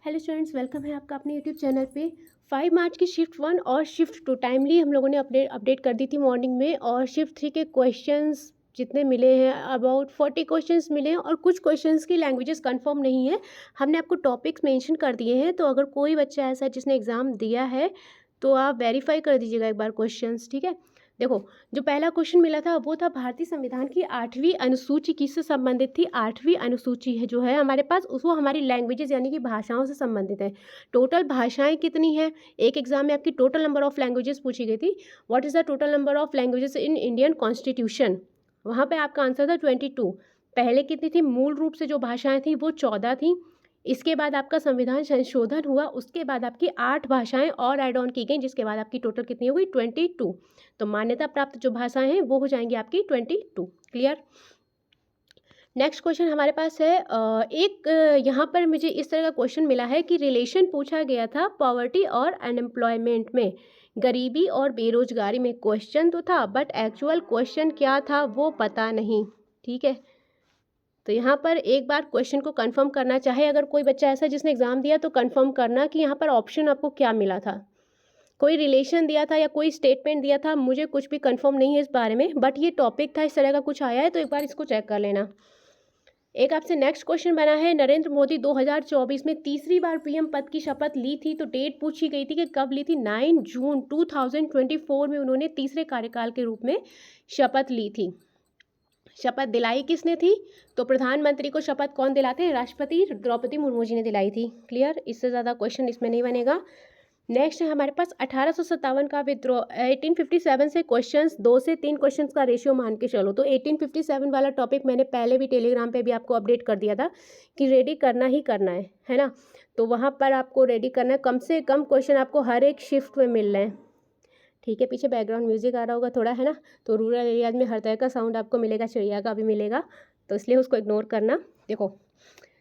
Hello students, welcome है आपका अपने यूट्यूब चैनल पे। 5 मार्च की शिफ्ट 1 और शिफ्ट 2 टाइमली हम लोगों ने अपडेट कर दी थी मॉर्निंग में। और शिफ्ट 3 के क्वेश्चंस जितने मिले हैं अबाउट 40 क्वेश्चंस मिले हैं और कुछ क्वेश्चंस की लैंग्वेजेस कंफर्म नहीं है। हमने आपको टॉपिक्स मेंशन कर दिए हैं, तो अगर कोई बच्चा ऐसा है जिसने एग्ज़ाम दिया है तो आप वेरीफाई कर दीजिएगा एक बार क्वेश्चंस, ठीक है। देखो, जो पहला क्वेश्चन मिला था वो था भारतीय संविधान की 8वीं अनुसूची किससे संबंधित थी। 8वीं अनुसूची है जो है हमारे पास, उसको हमारी लैंग्वेजेस यानी कि भाषाओं से संबंधित है। टोटल भाषाएं कितनी हैं, एक एग्जाम में आपकी टोटल नंबर ऑफ लैंग्वेजेस पूछी गई थी। What is the total number of languages in Indian constitution, वहाँ पे आपका आंसर था 22। पहले कितनी थी, मूल रूप से जो भाषाएं थी वो 14 थी। इसके बाद आपका संविधान संशोधन हुआ, उसके बाद आपकी 8 भाषाएं और ऐड ऑन की गई, जिसके बाद आपकी टोटल कितनी हो गई 22। तो मान्यता प्राप्त जो भाषाएं हैं वो हो जाएंगी आपकी 22। क्लियर। नेक्स्ट क्वेश्चन हमारे पास है यहाँ पर मुझे इस तरह का क्वेश्चन मिला है कि रिलेशन पूछा गया था पॉवर्टी और अनएम्प्लॉयमेंट में, गरीबी और बेरोजगारी में। क्वेश्चन तो था बट एक्चुअल क्वेश्चन क्या था वो पता नहीं, ठीक है। तो यहाँ पर एक बार क्वेश्चन को कंफर्म करना, चाहे अगर कोई बच्चा ऐसा जिसने एग्जाम दिया तो कंफर्म करना कि यहाँ पर ऑप्शन आपको क्या मिला था। कोई रिलेशन दिया था या कोई स्टेटमेंट दिया था, मुझे कुछ भी कंफर्म नहीं है इस बारे में, बट ये टॉपिक था, इस तरह का कुछ आया है तो एक बार इसको चेक कर लेना। एक आपसे नेक्स्ट क्वेश्चन बना है, नरेंद्र मोदी 2024 में तीसरी बार पीएम पद की शपथ ली थी, तो डेट पूछी गई थी कि कब ली थी। 9 जून 2024 में उन्होंने तीसरे कार्यकाल के रूप में शपथ ली थी। शपथ दिलाई किसने थी, तो प्रधानमंत्री को शपथ कौन दिलाते हैं, राष्ट्रपति द्रौपदी मुर्मू जी ने दिलाई थी। क्लियर, इससे ज़्यादा क्वेश्चन इसमें नहीं बनेगा। नेक्स्ट है हमारे पास 1857 का विद्रोह। 1857 से क्वेश्चंस 2 से 3 क्वेश्चंस का रेशियो मान के चलो, तो 1857 वाला टॉपिक मैंने पहले भी टेलीग्राम पे भी आपको अपडेट कर दिया था कि रेडी करना ही करना है ना। तो वहाँ पर आपको रेडी करना है, कम से कम क्वेश्चन आपको हर एक शिफ्ट में मिल रहे हैं, ठीक है। पीछे बैकग्राउंड म्यूजिक आ रहा होगा थोड़ा, है ना, तो रूरल एरियाज में हर तरह का साउंड आपको मिलेगा, चिड़िया का भी मिलेगा, तो इसलिए उसको इग्नोर करना। देखो,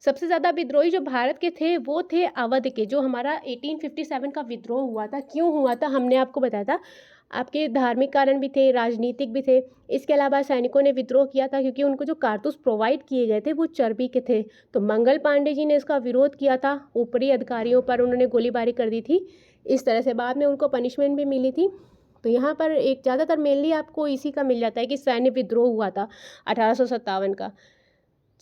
सबसे ज़्यादा विद्रोही जो भारत के थे वो थे अवध के, जो हमारा 1857 का विद्रोह हुआ था। क्यों हुआ था हमने आपको बताया था, आपके धार्मिक कारण भी थे, राजनीतिक भी थे। इसके अलावा सैनिकों ने विद्रोह किया था क्योंकि उनको जो कारतूस प्रोवाइड किए गए थे वो चर्बी के थे। तो मंगल पांडे जी ने इसका विरोध किया था, ऊपरी अधिकारियों पर उन्होंने गोलीबारी कर दी थी। इस तरह से बाद में उनको पनिशमेंट भी मिली थी। तो यहाँ पर एक ज़्यादातर मेनली आपको इसी का मिल जाता है कि सैन्य विद्रोह हुआ था 1857 का।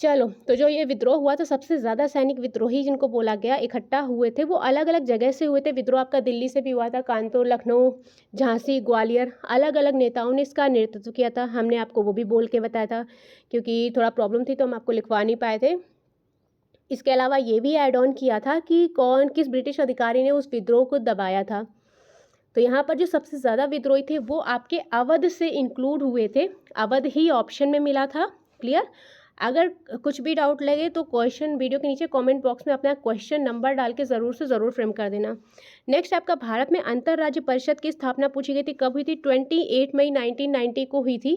चलो, तो जो ये विद्रोह हुआ था, सबसे ज़्यादा सैनिक विद्रोही जिनको बोला गया इकट्ठा हुए थे, वो अलग अलग जगह से हुए थे। विद्रोह आपका दिल्ली से भी हुआ था, कानपुर, लखनऊ, झांसी, ग्वालियर, अलग अलग नेताओं ने इसका नेतृत्व किया था। हमने आपको वो भी बोल के बताया था, क्योंकि थोड़ा प्रॉब्लम थी तो हम आपको लिखवा नहीं पाए थे। इसके अलावा ये भी ऐड ऑन किया था कि किस ब्रिटिश अधिकारी ने उस विद्रोह को दबाया था। तो यहाँ पर जो सबसे ज़्यादा विद्रोही थे वो आपके अवध से इंक्लूड हुए थे, अवध ही ऑप्शन में मिला था। क्लियर। अगर कुछ भी डाउट लगे तो क्वेश्चन वीडियो के नीचे कमेंट बॉक्स में अपना क्वेश्चन नंबर डाल के ज़रूर से ज़रूर फ्रेम कर देना। नेक्स्ट आपका भारत में अंतर राज्य परिषद की स्थापना पूछी गई थी, कब हुई थी, 28 मई 1990 को हुई थी।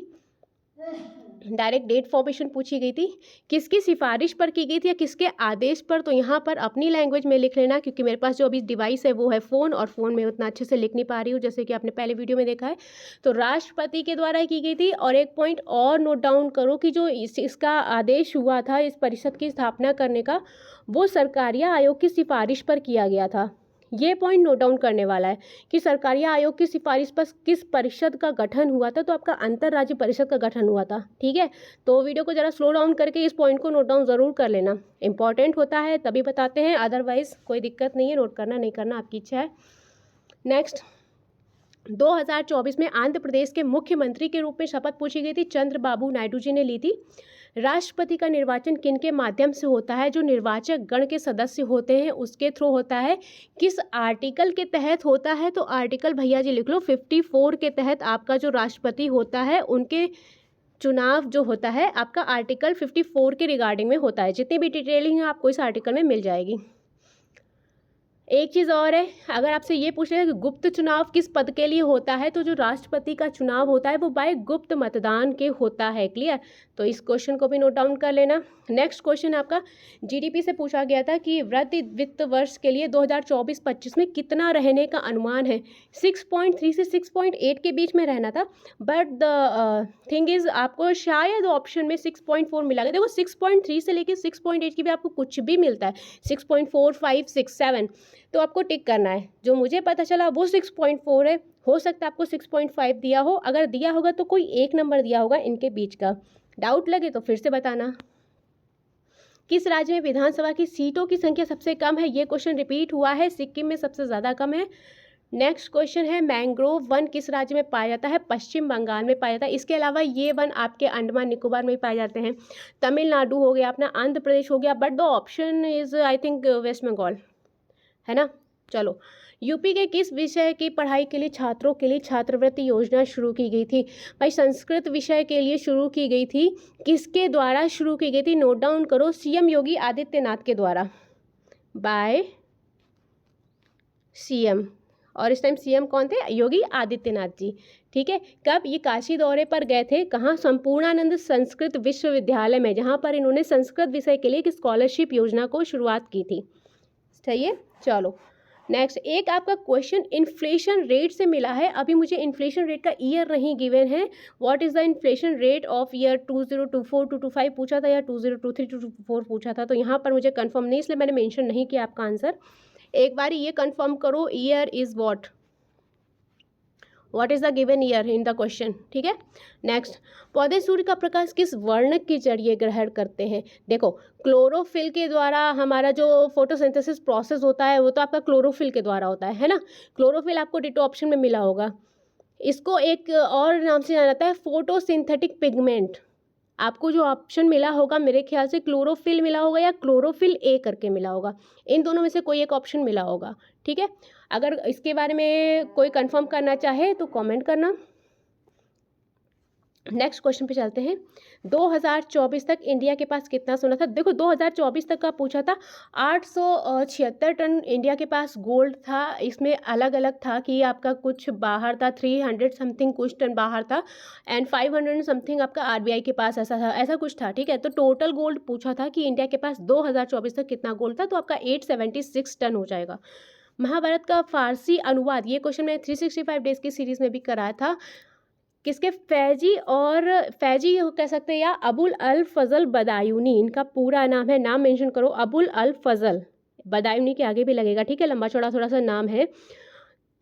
डायरेक्ट डेट फॉर्मेशन पूछी गई थी, किसकी सिफारिश पर की गई थी या किसके आदेश पर, तो यहाँ पर अपनी लैंग्वेज में लिख लेना, क्योंकि मेरे पास जो अभी डिवाइस है वो है फ़ोन, और फ़ोन में उतना अच्छे से लिख नहीं पा रही हूँ जैसे कि आपने पहले वीडियो में देखा है। तो राष्ट्रपति के द्वारा की गई थी। और एक पॉइंट और नोट डाउन करो कि जो इसका आदेश हुआ था इस परिषद की स्थापना करने का, वो सरकारिया आयोग की सिफारिश पर किया गया था। ये पॉइंट नोट डाउन करने वाला है कि सरकारिया आयोग की सिफारिश पर किस परिषद का गठन हुआ था, तो आपका अंतर्राज्य परिषद का गठन हुआ था, ठीक है। तो वीडियो को ज़रा स्लो डाउन करके इस पॉइंट को नोट डाउन ज़रूर कर लेना, इंपॉर्टेंट होता है तभी बताते हैं, अदरवाइज कोई दिक्कत नहीं है, नोट करना नहीं करना आपकी इच्छा है। नेक्स्ट, 2024 में आंध्र प्रदेश के मुख्यमंत्री के रूप में शपथ पूछी गई थी, चंद्रबाबू नायडू जी ने ली थी। राष्ट्रपति का निर्वाचन किन के माध्यम से होता है, जो निर्वाचक गण के सदस्य होते हैं उसके थ्रू होता है। किस आर्टिकल के तहत होता है, तो आर्टिकल भैया जी लिख लो 54 के तहत आपका जो राष्ट्रपति होता है उनके चुनाव जो होता है आपका आर्टिकल 54 के रिगार्डिंग में होता है। जितनी भी डिटेलिंग है आपको इस आर्टिकल में मिल जाएगी। एक चीज़ और है, अगर आपसे ये पूछ रहे हैं कि गुप्त चुनाव किस पद के लिए होता है, तो जो राष्ट्रपति का चुनाव होता है वो बाय गुप्त मतदान के होता है। क्लियर। तो इस क्वेश्चन को भी नोट डाउन कर लेना। नेक्स्ट क्वेश्चन आपका जीडीपी से पूछा गया था कि वित्त वर्ष के लिए 2024-25 में कितना रहने का अनुमान है। 6.3 से 6.8 के बीच में रहना था, बट द थिंग इज आपको शायद ऑप्शन में 6.4 मिला गया। देखो 6.3 से लेके 6.8 की भी आपको कुछ भी मिलता है, 6.4, 5, 6, 7, तो आपको टिक करना है। जो मुझे पता चला वो 6.4 है, हो सकता है आपको 6.5 दिया हो, अगर दिया होगा तो कोई एक नंबर दिया होगा इनके बीच का। डाउट लगे तो फिर से बताना। किस राज्य में विधानसभा की सीटों की संख्या सबसे कम है, ये क्वेश्चन रिपीट हुआ है, सिक्किम में सबसे ज़्यादा कम है। नेक्स्ट क्वेश्चन है मैंग्रोव वन किस राज्य में पाया जाता है, पश्चिम बंगाल में पाया जाता है। इसके अलावा ये वन आपके अंडमान निकोबार में पाए जाते हैं। तमिलनाडु हो गया अपना, आंध्र प्रदेश हो गया, but the option is I think West Bengal, है ना। चलो, यूपी के किस विषय की पढ़ाई के लिए छात्रों के लिए छात्रवृत्ति योजना शुरू की गई थी। भाई संस्कृत विषय के लिए शुरू की गई थी, किसके द्वारा शुरू की गई थी, नोट डाउन करो, सीएम योगी आदित्यनाथ के द्वारा, बाय सीएम। और इस टाइम सीएम कौन थे, योगी आदित्यनाथ जी, ठीक है। कब ये काशी दौरे पर गए थे, कहाँ, संपूर्णानंद संस्कृत विश्वविद्यालय में, जहाँ पर इन्होंने संस्कृत विषय के लिए एक स्कॉलरशिप योजना को शुरुआत की थी, सही है। चलो नेक्स्ट, एक आपका क्वेश्चन इन्फ्लेशन रेट से मिला है। अभी मुझे इन्फ्लेशन रेट का ईयर नहीं गिवन है। What is the inflation rate of year 2024-25 पूछा था या 2023-24 पूछा था, तो यहाँ पर मुझे कंफर्म नहीं, इसलिए मैंने मेंशन नहीं किया आपका आंसर। एक बार ये कंफर्म करो, year is what is the given year in the question, ठीक है। नेक्स्ट, पौधे सूर्य का प्रकाश किस वर्णक के जरिए ग्रहण करते हैं। देखो क्लोरोफिल के द्वारा हमारा जो फोटोसिंथेसिस प्रोसेस होता है वो तो आपका क्लोरोफिल के द्वारा होता है ना। क्लोरोफिल आपको डिटो ऑप्शन में मिला होगा, इसको एक और नाम से जाना जाता है फोटोसिंथेटिक पिगमेंट। आपको जो ऑप्शन मिला होगा मेरे ख्याल से क्लोरोफिल मिला होगा या क्लोरोफिल ए करके मिला होगा, इन दोनों में से कोई एक ऑप्शन मिला होगा, ठीक है। अगर इसके बारे में कोई कंफर्म करना चाहे तो कमेंट करना। नेक्स्ट क्वेश्चन पे चलते हैं। 2024 तक इंडिया के पास कितना सोना था। देखो 2024 तक का पूछा था, 876 टन इंडिया के पास गोल्ड था। इसमें अलग अलग था कि आपका कुछ बाहर था, 300 समथिंग कुछ टन बाहर था, एंड 500 समथिंग आपका आरबीआई के पास ऐसा था, ऐसा कुछ था, ठीक है। तो टोटल गोल्ड पूछा था कि इंडिया के पास 2024 तक कितना गोल्ड था, तो आपका 876 टन हो जाएगा। महाभारत का फारसी अनुवाद, ये क्वेश्चन मैंने 365 डेज की सीरीज में भी कराया था, किसके, फैजी कह सकते हैं या अबुल अल फजल बदायूनी, इनका पूरा नाम है, नाम मेंशन करो, अबुल अल फजल बदायूनी के आगे भी लगेगा, ठीक है, लंबा चौड़ा थोड़ा सा नाम है।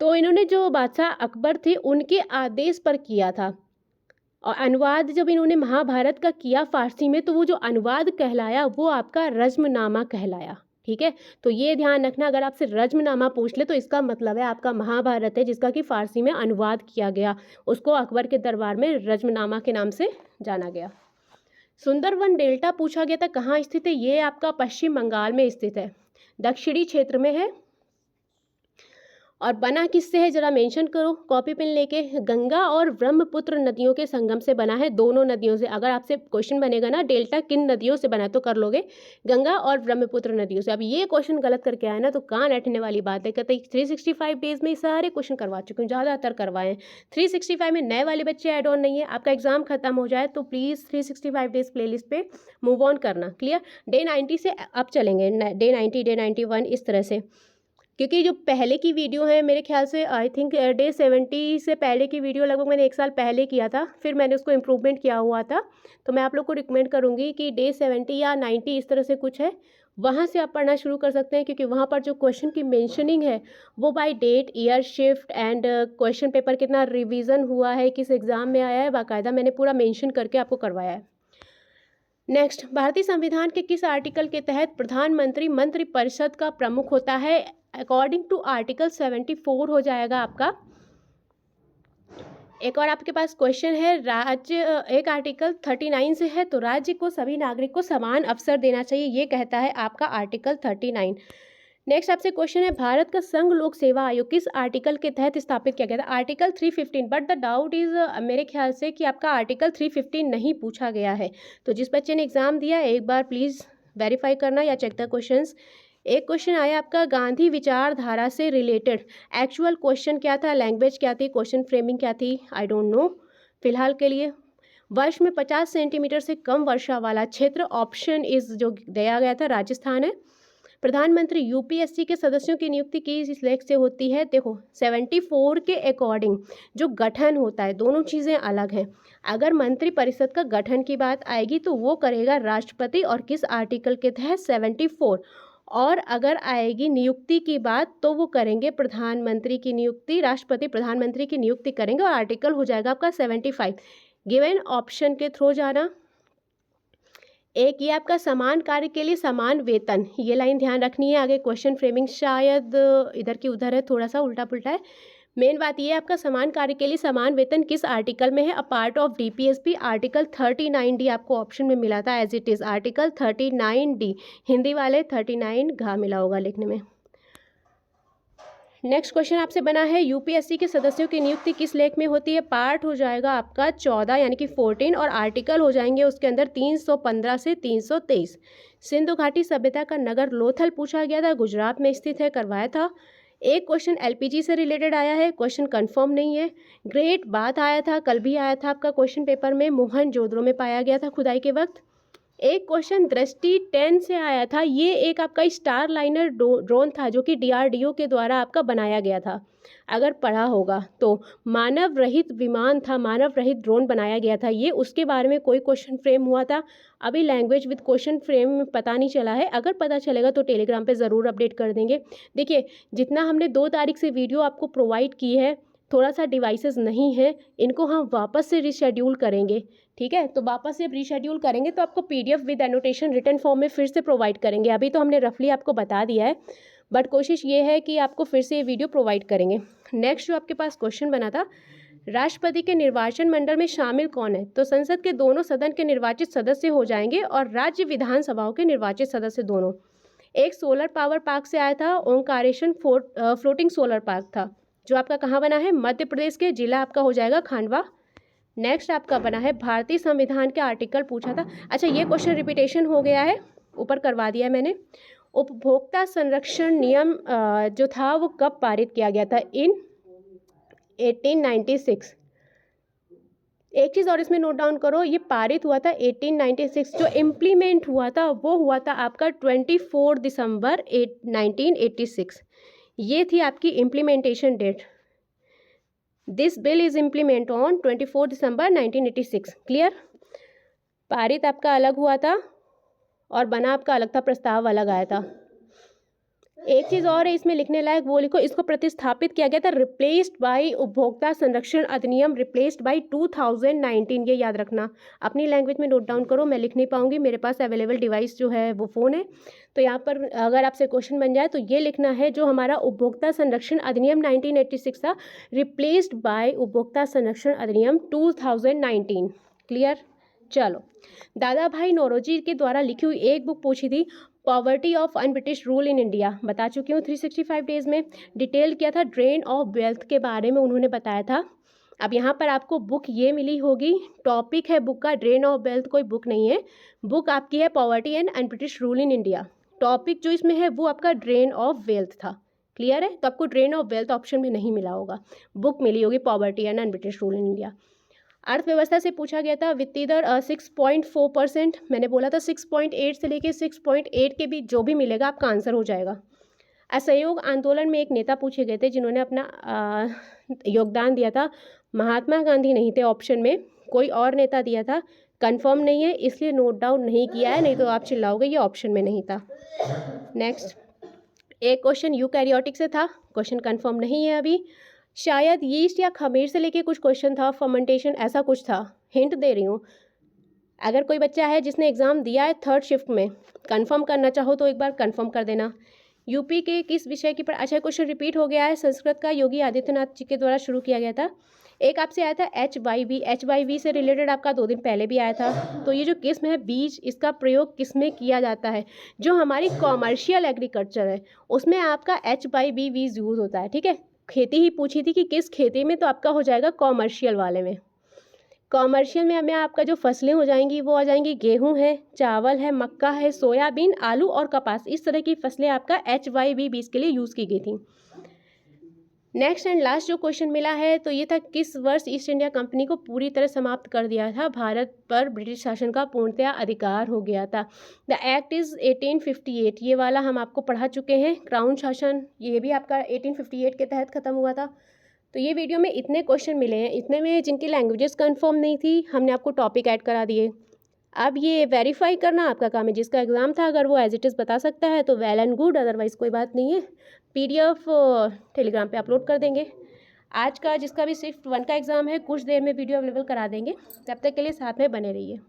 तो इन्होंने जो बादशाह अकबर थे उनके आदेश पर किया था, और अनुवाद जब इन्होंने महाभारत का किया फारसी में, तो वो जो अनुवाद कहलाया वो आपका रज्मनामा कहलाया, ठीक है। तो ये ध्यान रखना, अगर आपसे रज्मनामा पूछ ले तो इसका मतलब है आपका महाभारत है, जिसका कि फारसी में अनुवाद किया गया, उसको अकबर के दरबार में रज्मनामा के नाम से जाना गया। सुंदरवन डेल्टा पूछा गया था, कहाँ स्थित है, ये आपका पश्चिम बंगाल में स्थित है, दक्षिणी क्षेत्र में है। और बना किससे है जरा मेंशन करो कॉपी पेन लेके। गंगा और ब्रह्मपुत्र नदियों के संगम से बना है, दोनों नदियों से। अगर आपसे क्वेश्चन बनेगा ना डेल्टा किन नदियों से बना है तो कर लोगे, गंगा और ब्रह्मपुत्र नदियों से। अब ये क्वेश्चन गलत करके आया ना तो कान ऐठने वाली बात है। कहते 365 डेज में सारे क्वेश्चन करवा चुके हूँ, ज़्यादातर करवाए। 365 में नए वाले बच्चे ऐड ऑन नहीं है, आपका एग्जाम खत्म हो जाए तो प्लीज़ 365 डेज प्लेलिस्ट पे मूव ऑन करना, क्लियर। डे 90 से अब चलेंगे, डे 90, डे 91 इस तरह से, क्योंकि जो पहले की वीडियो है मेरे ख्याल से आई थिंक डे 70 से पहले की वीडियो लगभग मैंने 1 साल पहले किया था, फिर मैंने उसको इम्प्रूवमेंट किया हुआ था। तो मैं आप लोग को रिकमेंड करूँगी कि डे 70 या 90 इस तरह से कुछ है, वहाँ से आप पढ़ना शुरू कर सकते हैं, क्योंकि वहाँ पर जो क्वेश्चन की मेंशनिंग है वो by date, year, shift and question paper कितना रिवीजन हुआ है, किस एग्ज़ाम में आया है, बाकायदा मैंने पूरा मेंशन करके आपको करवाया है। नेक्स्ट, भारतीय संविधान के किस आर्टिकल के तहत प्रधानमंत्री मंत्रिपरिषद का प्रमुख होता है। अकॉर्डिंग टू आर्टिकल 74 हो जाएगा आपका। एक और आपके पास क्वेश्चन है, राज्य एक आर्टिकल 39 से है, तो राज्य को सभी नागरिक को समान अवसर देना चाहिए, ये कहता है आपका आर्टिकल 39। नेक्स्ट आपसे क्वेश्चन है, भारत का संघ लोक सेवा आयोग किस आर्टिकल के तहत स्थापित किया गया था। Article 315, but the doubt is मेरे ख्याल से कि आपका आर्टिकल 315 नहीं पूछा गया है। तो जिस बच्चे ने एग्जाम दिया एक बार प्लीज़ वेरीफाई करना या चेक द क्वेश्चंस। एक क्वेश्चन आया आपका गांधी विचारधारा से रिलेटेड, एक्चुअल क्वेश्चन क्या था, लैंग्वेज क्या थी, क्वेश्चन फ्रेमिंग क्या थी, आई डोंट नो फिलहाल के लिए। वर्ष में 50 सेंटीमीटर से कम वर्षा वाला क्षेत्र, ऑप्शन इज जो दिया गया था राजस्थान है। प्रधानमंत्री यूपीएससी के सदस्यों की नियुक्ति किस लेख से होती है? देखो 74 के अकॉर्डिंग जो गठन होता है, दोनों चीज़ें अलग हैं। अगर मंत्रिपरिषद का गठन की बात आएगी तो वो करेगा राष्ट्रपति, और किस आर्टिकल के तहत? 74। और अगर आएगी नियुक्ति की बात तो वो करेंगे प्रधानमंत्री की नियुक्ति, राष्ट्रपति प्रधानमंत्री की नियुक्ति करेंगे, और आर्टिकल हो जाएगा आपका 75। गिवन ऑप्शन के थ्रू जाना। एक ये आपका समान कार्य के लिए समान वेतन, ये लाइन ध्यान रखनी है। आगे क्वेश्चन फ्रेमिंग शायद इधर की उधर है, थोड़ा सा उल्टा पुल्टा है। मेन बात ये है आपका समान कार्य के लिए समान वेतन किस आर्टिकल में है? A part of DPSP, article 39D आपको ऑप्शन में मिला था as it is, article 39D। Hindi वाले 39 घा मिला होगा लिखने में। नेक्स्ट क्वेश्चन आपसे बना है, यूपीएससी के सदस्यों की नियुक्ति किस लेख में होती है? पार्ट हो जाएगा आपका 14 यानी कि 14, और आर्टिकल हो जाएंगे उसके अंदर 315 से 323। सिंधु घाटी सभ्यता का नगर लोथल पूछा गया था, गुजरात में स्थित है, करवाया था। एक क्वेश्चन एलपीजी से रिलेटेड आया है, क्वेश्चन कंफर्म नहीं है। ग्रेट बात आया था, कल भी आया था आपका क्वेश्चन पेपर में, मोहनजोदड़ो में पाया गया था खुदाई के वक्त। एक क्वेश्चन दृष्टि 10 से आया था, ये एक आपका स्टार लाइनर ड्रोन था जो कि डीआरडीओ के द्वारा आपका बनाया गया था, अगर पढ़ा होगा तो। मानव रहित विमान था, मानव रहित ड्रोन बनाया गया था ये, उसके बारे में कोई क्वेश्चन फ्रेम हुआ था। अभी लैंग्वेज विद क्वेश्चन फ्रेम पता नहीं चला है, अगर पता चलेगा तो टेलीग्राम पे ज़रूर अपडेट कर देंगे। देखिए जितना हमने 2 तारीख से वीडियो आपको प्रोवाइड की है, थोड़ा सा डिवाइसेस नहीं है, इनको हम वापस से रिशेड्यूल करेंगे, ठीक है? तो वापस से रिशेड्यूल करेंगे तो आपको PDF with annotation written form में फिर से प्रोवाइड करेंगे। अभी तो हमने रफली आपको बता दिया है, बट कोशिश ये है कि आपको फिर से ये वीडियो प्रोवाइड करेंगे। नेक्स्ट जो आपके पास क्वेश्चन बना था, राष्ट्रपति के निर्वाचन मंडल में शामिल कौन है? तो संसद के दोनों सदन के निर्वाचित सदस्य हो जाएंगे और राज्य विधानसभाओं के निर्वाचित सदस्य दोनों। एक सोलर पावर पार्क से आया था, ओंकारेश्वर फ्लोटिंग सोलर पार्क था, जो आपका कहाँ बना है? मध्य प्रदेश के, जिला आपका हो जाएगा खांडवा। नेक्स्ट आपका बना है, भारतीय संविधान के आर्टिकल पूछा था। अच्छा ये क्वेश्चन रिपीटेशन हो गया है, ऊपर करवा दिया है मैंने। उपभोक्ता संरक्षण नियम जो था वो कब पारित किया गया था? इन 1896। एक चीज़ और इसमें नोट डाउन करो, ये पारित हुआ था 1896, जो इम्प्लीमेंट हुआ था वो हुआ था आपका 24 दिसंबर 1986। ये थी आपकी implementation date. This bill is implement on 24 December 1986। Clear? पारित आपका अलग हुआ था और बना आपका अलग था, प्रस्ताव अलग आया था। एक चीज़ और है इसमें लिखने लायक, वो लिखो, इसको प्रतिस्थापित किया गया था, रिप्लेस्ड बाय उपभोक्ता संरक्षण अधिनियम, रिप्लेस्ड बाय 2019। ये याद रखना, अपनी लैंग्वेज में नोट डाउन करो, मैं लिख नहीं पाऊंगी, मेरे पास अवेलेबल डिवाइस जो है वो फ़ोन है। तो यहाँ पर अगर आपसे क्वेश्चन बन जाए तो ये लिखना है, जो हमारा उपभोक्ता संरक्षण अधिनियम 1986 था, रिप्लेस्ड बाय उपभोक्ता संरक्षण अधिनियम 2019। क्लियर? चलो, दादा भाई नौरोजी के द्वारा लिखी हुई एक बुक पूछी थी, poverty of un British rule in India, बता चुकी हूँ 365 डेज में। डिटेल किया था, ड्रेन ऑफ वेल्थ के बारे में उन्होंने बताया था। अब यहाँ पर आपको बुक ये मिली होगी, टॉपिक है बुक का ड्रेन ऑफ वेल्थ, कोई बुक नहीं है, बुक आपकी है poverty and un British rule in India. Topic जो इसमें है वो आपका ड्रेन ऑफ वेल्थ था। क्लियर है? तो आपको ड्रेन ऑफ वेल्थ ऑप्शन में नहीं मिला होगा, बुक मिली होगी poverty and un British rule in India. अर्थव्यवस्था से पूछा गया था, वित्तीय दर 6.4%, मैंने बोला था 6.8 से लेके 6.8 के बीच जो भी मिलेगा आपका आंसर हो जाएगा। असहयोग आंदोलन में एक नेता पूछे गए थे जिन्होंने अपना योगदान दिया था, महात्मा गांधी नहीं थे ऑप्शन में, कोई और नेता दिया था, कंफर्म नहीं है इसलिए नोट डाउन नहीं किया है, नहीं तो आप चिल्लाओगे ये ऑप्शन में नहीं था। नेक्स्ट एक क्वेश्चन यूकैरियोटिक से था, क्वेश्चन कंफर्म नहीं है अभी, शायद यीस्ट या खमीर से लेके कुछ क्वेश्चन था, फर्मेंटेशन ऐसा कुछ था, हिंट दे रही हूँ। अगर कोई बच्चा है जिसने एग्ज़ाम दिया है 3rd शिफ्ट में, कंफर्म करना चाहो तो एक बार कंफर्म कर देना। यूपी के किस विषय की अच्छा क्वेश्चन रिपीट हो गया है, संस्कृत का योगी आदित्यनाथ जी के द्वारा शुरू किया गया था। एक आपसे आया था HYV से रिलेटेड आपका 2 दिन पहले भी आया था। तो ये जो किस्म है बीज, इसका प्रयोग किस में किया जाता है? जो हमारी कॉमर्शियल एग्रीकल्चर है उसमें आपका HYV बीज यूज़ होता है, ठीक है। खेती ही पूछी थी कि किस खेती में, तो आपका हो जाएगा कॉमर्शियल वाले में। कॉमर्शियल में हमें आपका जो फसलें हो जाएंगी वो आ जाएंगी, गेहूं है, चावल है, मक्का है, सोयाबीन, आलू और कपास, इस तरह की फसलें आपका HYV बीज के लिए यूज़ की गई थी। नेक्स्ट एंड लास्ट जो क्वेश्चन मिला है तो ये था, किस वर्ष ईस्ट इंडिया कंपनी को पूरी तरह समाप्त कर दिया था, भारत पर ब्रिटिश शासन का पूर्णतया अधिकार हो गया था। द एक्ट इज़ 1858, ये वाला हम आपको पढ़ा चुके हैं। क्राउन शासन ये भी आपका 1858 के तहत ख़त्म हुआ था। तो ये वीडियो में इतने क्वेश्चन मिले हैं, इतने में जिनकी लैंग्वेजेस कंफर्म नहीं थी हमने आपको टॉपिक ऐड करा दिए। अब ये वेरीफाई करना आपका काम है, जिसका एग्ज़ाम था अगर वो एज इट इज़ बता सकता है तो वेल एंड गुड, अदरवाइज़ कोई बात नहीं है। PDF टेलीग्राम पे अपलोड कर देंगे। आज का जिसका भी शिफ्ट 1 का एग्ज़ाम है कुछ देर में वीडियो अवेलेबल करा देंगे। तब तक के लिए साथ में बने रहिए।